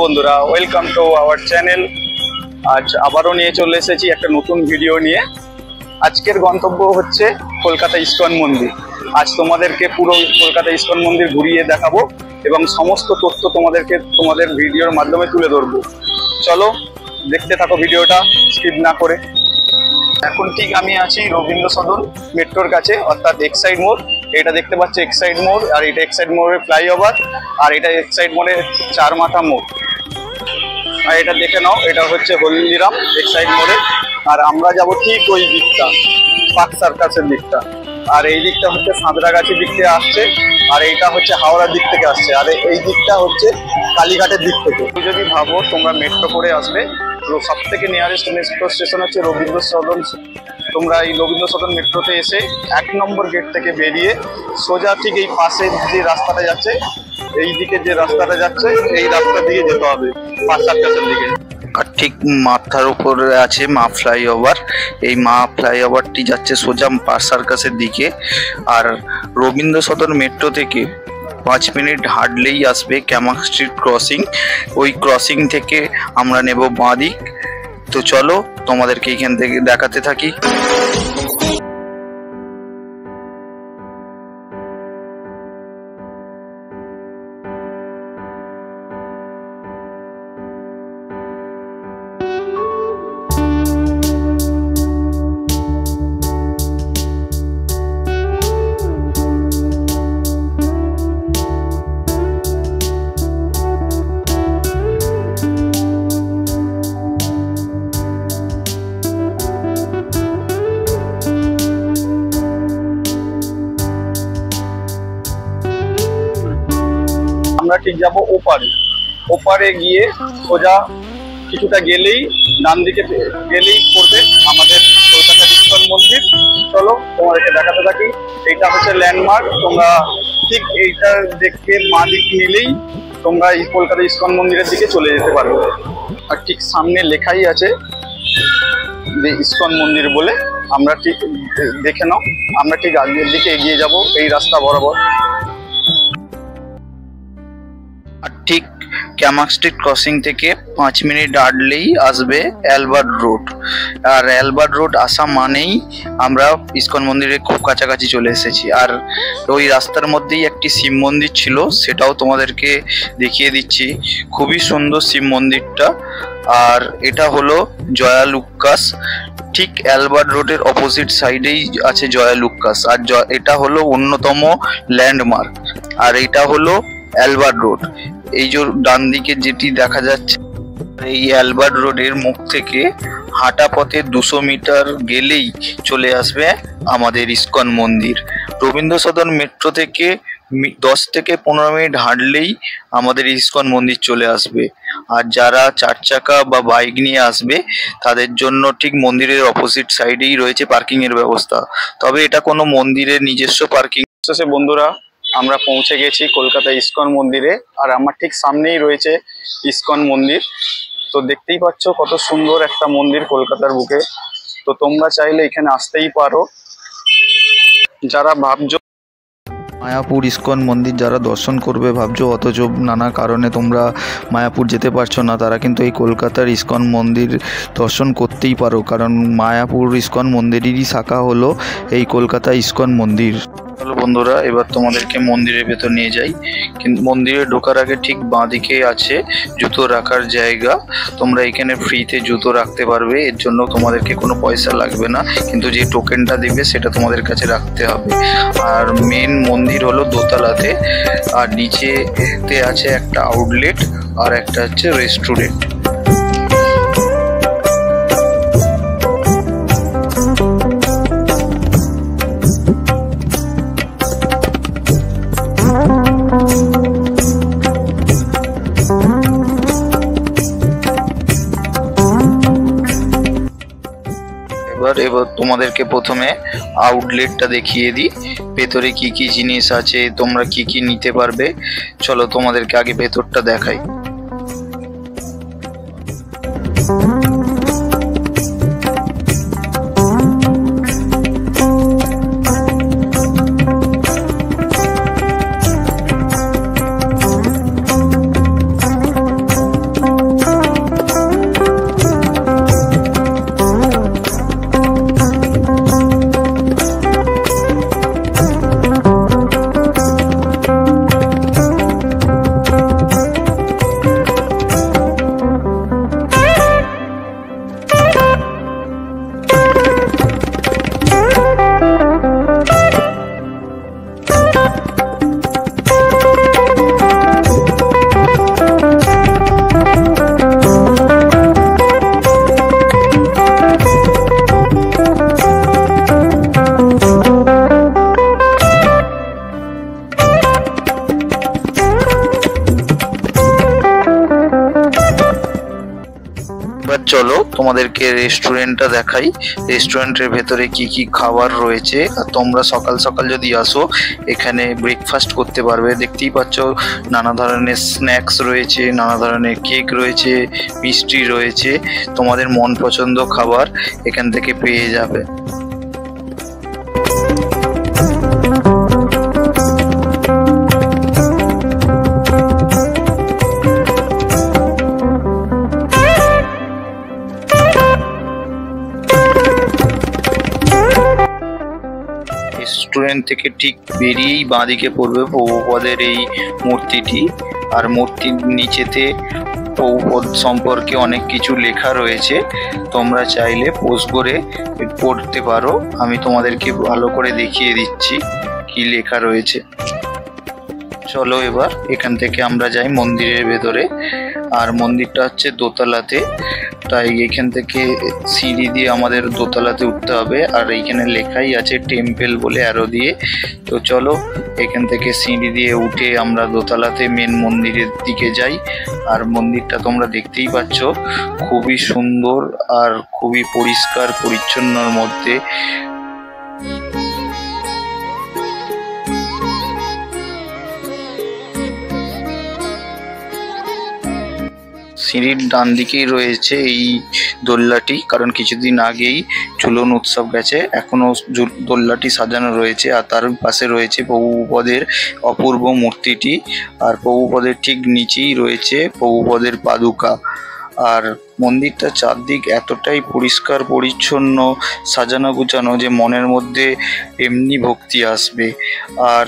বন্ধুরা, welcome to our channel. আজ আবারও নিয়ে চলে এসেছি একটা নতুন ভিডিও নিয়ে। আজকের গন্তব্য হচ্ছে কলকাতা ইস্কন মন্দির। আজ তোমাদেরকে পুরো কলকাতা ইস্কন মন্দির ঘুরিয়ে দেখাবো এবং সমস্ত তথ্য তোমাদের ভিডিওর মাধ্যমে তুলে ধরবো। চলো দেখতে থাকো ভিডিওটা স্কিপ না করে। এখন ঠিক আমি আছি রবীন্দ্র সদন মেট্রোর কাছে, অর্থাৎ এক্সাইড মোড়। এটা দেখতে পাচ্ছ এক্সাইড মোড়, আর এটা এক্সাইড মোড়ের ফ্লাইওভার, আর এটা এক্সাইড মোড়ের চার মাথা মোড়। আর এটা দেখে নাও, এটা হচ্ছে হলদিরাম এক্সাইড মোড়ে। আর আমরা যাব ঠিক ওই দিকটা, পার্ক সার্কাসের দিকটা। আর এই দিকটা হচ্ছে সাঁতরাগাছির দিক থেকে আসছে, আর এইটা হচ্ছে হাওড়ার দিক থেকে আসছে, আর এই দিকটা হচ্ছে কালীঘাটের দিক থেকে। যদি ভাবো তোমরা মেট্রো করে আসবে, তো সব থেকে নিয়ারেস্ট মেট্রো স্টেশন হচ্ছে রবীন্দ্র সদন। তোমরা এই রবীন্দ্র সদন মেট্রোতে এসে 1 নম্বর গেট থেকে বেরিয়ে সোজা ঠিক এই পাশের যে রাস্তাটা যাচ্ছে, এই দিকে যে রাস্তাটা যাচ্ছে, এই রাস্তা দিকে যেতে হবে পার্ক সার্কাসের দিকে। আর ঠিক মাথার উপরে আছে মা ফ্লাইওভার। এই মা ফ্লাইওভারটি যাচ্ছে সোজা পার্ক সার্কাসের দিকে। আর রবীন্দ্র সদন মেট্রো থেকে 5 মিনিট হাঁটলেই আসবে ক্যামাক স্ট্রিট ক্রসিং। ওই ক্রসিং থেকে আমরা নেব বাঁ দিক। তো চলো তোমাদেরকে এখান থেকে দেখাতে থাকি। আমরা ঠিক যাবো ওপারে গিয়ে সোজা কিছুটা গেলেই ডান দিকে গেলেই পড়বে আমাদের কলকাতা ইস্কন মন্দির। চলো তোমাদেরকে দেখাতে থাকি। এইটা হচ্ছে ল্যান্ডমার্ক। তোমরা ঠিক এইটা দেখে মা দিক নিলেই তোমরা এই কলকাতা ইস্কন মন্দিরের দিকে চলে যেতে পারবে। আর ঠিক সামনে লেখাই আছে যে ইস্কন মন্দির বলে। আমরা ঠিক দেখে নাও, আমরা ঠিক আগের দিকে এগিয়ে যাব এই রাস্তা বরাবর। আর ঠিক ক্যামাক স্ট্রিট ক্রসিং থেকে 5 মিনিট হাঁটলেই আসবে অ্যালবার্ট রোড। আর অ্যালবার্ট রোড আসা মানেই আমরা ইস্কন মন্দিরের খুব কাছাকাছি চলে এসেছি। আর ওই রাস্তার মধ্যেই একটি শিব মন্দির ছিল, সেটাও তোমাদেরকে দেখিয়ে দিচ্ছি। খুবই সুন্দর শিব মন্দিরটা। আর এটা হলো জয়া লুক্কাস। ঠিক অ্যালবার্ট রোডের অপোজিট সাইডেই আছে জয়া লুক্কাস। আর এটা হলো অন্যতম ল্যান্ডমার্ক। আর এটা হলো অ্যালবার্ট রোড। এই যে ডান দিকে যেটি দেখা যাচ্ছে, এই অ্যালবার্ট রোডের মুখ থেকে হাঁটা পথে 200 মিটার গেলেই চলে আসবে আমাদের ইস্কন মন্দির। রবীন্দ্র সদন মেট্রো থেকে 10 থেকে 15 মিনিট হাঁটলেই আমাদের ইস্কন মন্দির চলে আসবে। আর যারা 4 চাকা বা বাইক নিয়ে আসবে তাদের জন্য ঠিক মন্দিরের অপোজিট সাইডেই রয়েছে পার্কিং এর ব্যবস্থা। তবে এটা কোনো মন্দিরের নিজস্ব পার্কিং। বন্ধুরা, আমরা পৌঁছে গেছি কলকাতা ইস্কন মন্দিরে। আর আমার ঠিক সামনেই রয়েছে ইস্কন মন্দির। তো দেখতেই পাচ্ছ কত সুন্দর একটা মন্দির কলকাতার বুকে। তো তোমরা চাইলে এখানে আসতেই পারো। যারা ভাবছো মায়াপুর ইস্কন মন্দির যারা দর্শন করবে ভাবছো, অথচ নানা কারণে তোমরা মায়াপুর যেতে পারছো না, তারা কিন্তু এই কলকাতার ইস্কন মন্দির দর্শন করতেই পারো। কারণ মায়াপুর ইস্কন মন্দিরেরই শাখা হলো এই কলকাতা ইস্কন মন্দির। চলো বন্ধুরা, এবার তোমাদেরকে মন্দিরের ভেতর নিয়ে যাই। কিন্তু মন্দিরে ঢোকার আগে ঠিক বাঁদিকে আছে জুতো রাখার জায়গা। তোমরা এখানে ফ্রিতে জুতো রাখতে পারবে, এর জন্য তোমাদেরকে কোনো পয়সা লাগবে না। কিন্তু যে টোকেনটা দিবে সেটা তোমাদের কাছে রাখতে হবে। আর মেন মন্দির হলো দোতলাতে, আর নিচেতে আছে একটা আউটলেট আর একটা হচ্ছে রেস্টুরেন্ট। এবার তোমাদেরকে প্রথমে আউটলেটটা দেখিয়ে দিই, ভেতরে কি কি জিনিস আছে, তোমরা কি কি নিতে পারবে। চলো তোমাদেরকে আগে ভেতরটা দেখাই। চলো তোমাদেরকে রেস্টুরেন্টটা দেখাই, রেস্টুরেন্টের ভেতরে কি কি খাবার রয়েছে। আর তোমরা সকাল সকাল যদি আসো এখানে ব্রেকফাস্ট করতে পারবে। দেখতেই পাচ্ছ নানা ধরনের স্ন্যাক্স রয়েছে, নানা ধরনের কেক রয়েছে, মিষ্টি রয়েছে, তোমাদের মন পছন্দ খাবার এখান থেকে পেয়ে যাবে। রেস্টুরেন্ট থেকে ঠিক বেরিয়েই বাঁদিকে পড়বে প্রভুপদের এই মূর্তিটি। আর মূর্তির নিচেতে প্রভুপদ সম্পর্কে অনেক কিছু লেখা রয়েছে, তোমরা চাইলে পোস্ট করে পড়তে পারো। আমি তোমাদেরকে ভালো করে দেখিয়ে দিচ্ছি কি লেখা রয়েছে। চলো এবার এখান থেকে আমরা যাই মন্দিরের ভেতরে। আর মন্দিরটা হচ্ছে দোতলাতে, তাই এখান থেকে সিঁড়ি দিয়ে আমাদের দোতলাতে উঠতে হবে। আর এইখানে লেখাই আছে টেম্পল বলে অ্যারো দিয়ে। তো চলো এখান থেকে সিঁড়ি দিয়ে উঠে আমরা দোতলাতে মেন মন্দিরের দিকে যাই। আর মন্দিরটা তোমরা দেখতেই পাচ্ছ খুবই সুন্দর আর খুবই পরিষ্কার পরিচ্ছন্নর মধ্যে। সিঁড়ির ডান দিকেই রয়েছে এই দোলনাটি, কারণ কিছুদিন আগেই ঝুলন উৎসব গেছে, এখনো দোলনাটি সাজানো রয়েছে। আর তার পাশে রয়েছে প্রভুপদের অপূর্ব মূর্তিটি। আর প্রভুপদের ঠিক নিচেই রয়েছে প্রভুপদের পাদুকা। আর মন্দিরটা চারদিক এতটাই পরিষ্কার পরিচ্ছন্ন, সাজানো গুছানো যে মনের মধ্যে এমনি ভক্তি আসবে। আর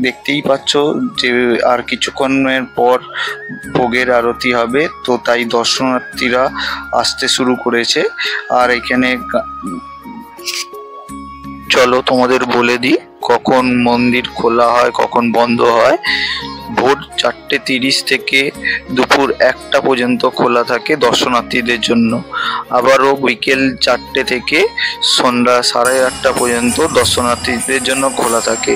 দেখতেই পাচ্ছ যে আর কিছুক্ষণের পর ভোগের আরতি হবে, তো তাই দর্শনার্থীরা আসতে শুরু করেছে। আর এখানে চলো তোমাদের বলে দিই কখন মন্দির খোলা হয় কখন বন্ধ হয়। ভোর 4:30 থেকে দুপুর 1টা পর্যন্ত খোলা থাকে দর্শনার্থীদের জন্য। আবারও বিকেল 4টে থেকে সন্ধ্যা 8:30 পর্যন্ত দর্শনার্থীদের জন্য খোলা থাকে।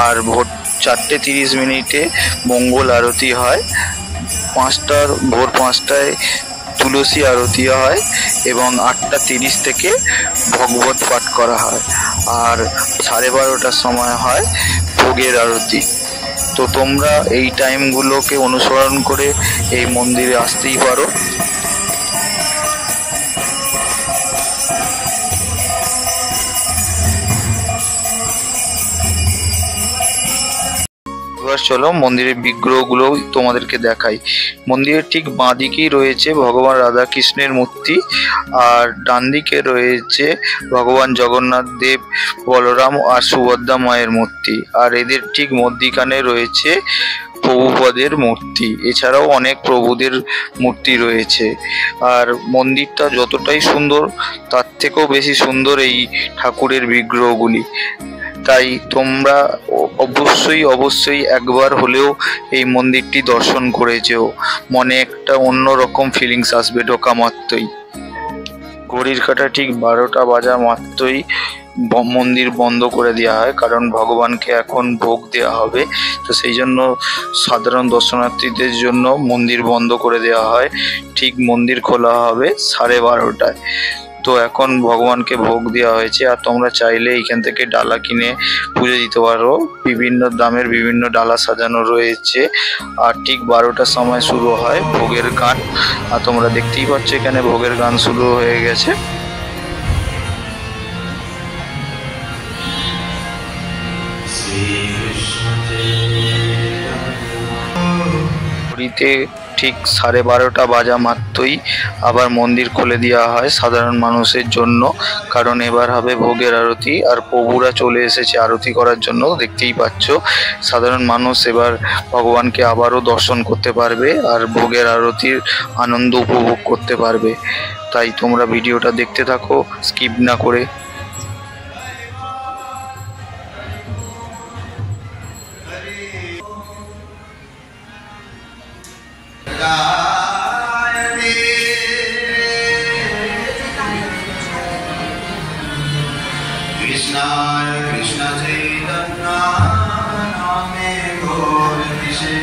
আর ভোর 4:30 মঙ্গল আরতি হয়, ভোর 5টায় তুলসী আরতি হয় এবং 8:30 থেকে ভগবত পাঠ করা হয়। আর 12:30টার সময় হয় ভোগের আরতি। তো তোমরা এই টাইমগুলোকে অনুসরণ করে এই মন্দিরে আসতেই পারো। এবার চলো মন্দিরের বিগ্রহগুলো তোমাদেরকে দেখাই। মন্দিরের ঠিক বাঁ দিকেই রয়েছে ভগবান রাধাকৃষ্ণের মূর্তি, আর ডান দিকে রয়েছে ভগবান জগন্নাথ দেব, বলরাম আর সুভদ্রা মায়ের মূর্তি। আর এদের ঠিক মধ্যিখানে রয়েছে প্রভুপদের মূর্তি। এছাড়াও অনেক প্রভুদের মূর্তি রয়েছে। আর মন্দিরটা যতটাই সুন্দর তার থেকেও বেশি সুন্দর এই ঠাকুরের বিগ্রহগুলি। তাই তোমরা অবশ্যই একবার হলেও এই মন্দিরটি দর্শন করে যেও, মনে একটা অন্যরকম ফিলিংস আসবে ঢোকা মাত্রই। ঘড়ির কাঁটা ঠিক 12টা বাজা মাত্রই মন্দির বন্ধ করে দেওয়া হয়, কারণ ভগবানকে এখন ভোগ দেওয়া হবে। তো সেই জন্য সাধারণ দর্শনার্থীদের জন্য মন্দির বন্ধ করে দেওয়া হয়। ঠিক মন্দির খোলা হবে 12:30টায়। তো এখন ভগবানকে ভোগ দেওয়া হয়েছে। আর তোমরা চাইলে এখান থেকে ডালা কিনে পুজো দিতে পারো, বিভিন্ন দামের বিভিন্ন ডালা সাজানো রয়েছে। আর ঠিক 12টার সময় শুরু হয় ভোগের গান। আর তোমরা দেখতেই পাচ্ছ এখানে ভোগের গান শুরু হয়ে গেছে। ঘড়িতে ঠিক 12:30টা বাজা মাত্রই আবার মন্দির খুলে দেওয়া হয় সাধারণ মানুষের জন্য, কারণ এবার হবে ভোগের আরতি। আর প্রভুরা চলে এসেছে আরতি করার জন্য, দেখতেই পাচ্ছ। সাধারণ মানুষ এবার ভগবানকে আবারও দর্শন করতে পারবে আর ভোগের আরতির আনন্দ উপভোগ করতে পারবে। তাই তোমরা ভিডিওটা দেখতে থাকো স্কিপ না করে। कृष्णाय कृष्ण चैतन्य नामे गौरतिशे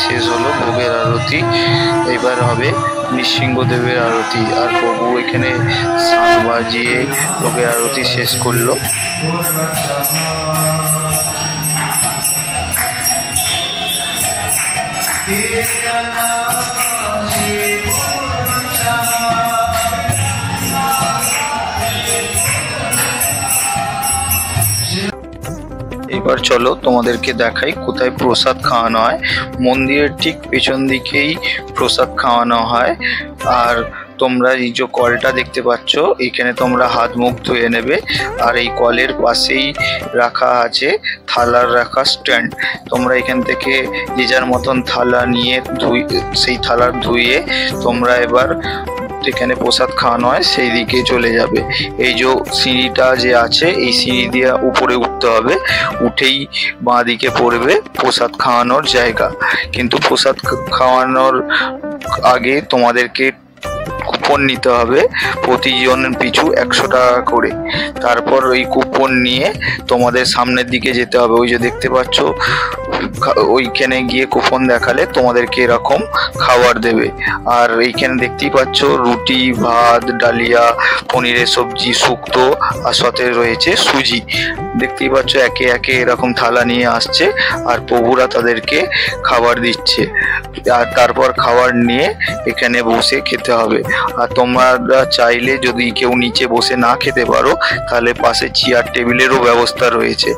শেষ হলো ভোগের আরতি। এবার হবে নৃসিংহদেবের আরতি। আর প্রভু এখানে শাঁখ বাজিয়ে ভোগের আরতি শেষ করলো। এবার চলো তোমাদেরকে দেখাই কোথায় প্রসাদ খাওয়ানো হয়। মন্দিরের ঠিক পেছন দিকেই প্রসাদ খাওয়ানো হয়। আর তোমরা এই যে কলটা দেখতে পাচ্ছ, এখানে তোমরা হাত মুখ ধুয়ে নেবে। আর এই কলের পাশেই রাখা আছে থালার রাখা স্ট্যান্ড। তোমরা এখান থেকে যে যার মতন থালা নিয়ে সেই থালার ধুয়ে তোমরা এবার যেখানে প্রসাদ খাওয়ানো হয় সেই দিকে চলে যাবে। এই যে সিঁড়িটা যে আছে, এই সিঁড়ি দিয়ে উপরে উঠতে হবে। উঠেই বাঁ দিকে পড়বে প্রসাদ খাওয়ানোর জায়গা। কিন্তু প্রসাদ খাওয়ানোর আগে তোমাদেরকে কুপন নিতে হবে, প্রতিজন পিছু 100 টাকা করে। তারপর ওই কুপন নিয়ে তোমাদের সামনের দিকে যেতে হবে। ওই যে দেখতে পাচ্ছ, ওইখানে গিয়ে কুপন দেখালে তোমাদেরকে এরকম খাবার দেবে। আর এইখানে দেখতেই পাচ্ছ রুটি, ভাত, ডালিয়া, পনিরের সবজি, শুক্তো, আর সাথে রয়েছে সুজি। দেখতেই পাচ্ছ একে একে এরকম থালা নিয়ে আসছে আর প্রভুরা তাদেরকে খাবার দিচ্ছে। আর তারপর খাবার নিয়ে এখানে বসে খেতে হবে। আর তোমরা চাইলে যদি কেউ নিচে বসে না খেতে পারো, তাহলে পাশে চেয়ার টেবিলেরও ব্যবস্থা রয়েছে।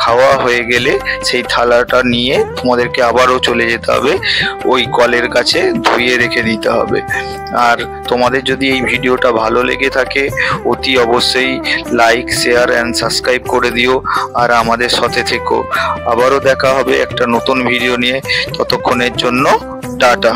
খাওয়া হয়ে গেলে সেই থালাটা নিয়ে তোমাদেরকে আবারও চলে যেতে হবে, ওই কলের কাছে ধুয়ে রেখে দিতে হবে। আর তোমাদের যদি এই ভিডিওটা ভালো লেগে থাকে, অতি অবশ্যই লাইক, শেয়ার অ্যান্ড সাবস্ক্রাইব করে দিও আর আমাদের সাথে থেকো। আবারও দেখা হবে একটা নতুন ভিডিও নিয়ে। ততক্ষণের জন্য টাটা।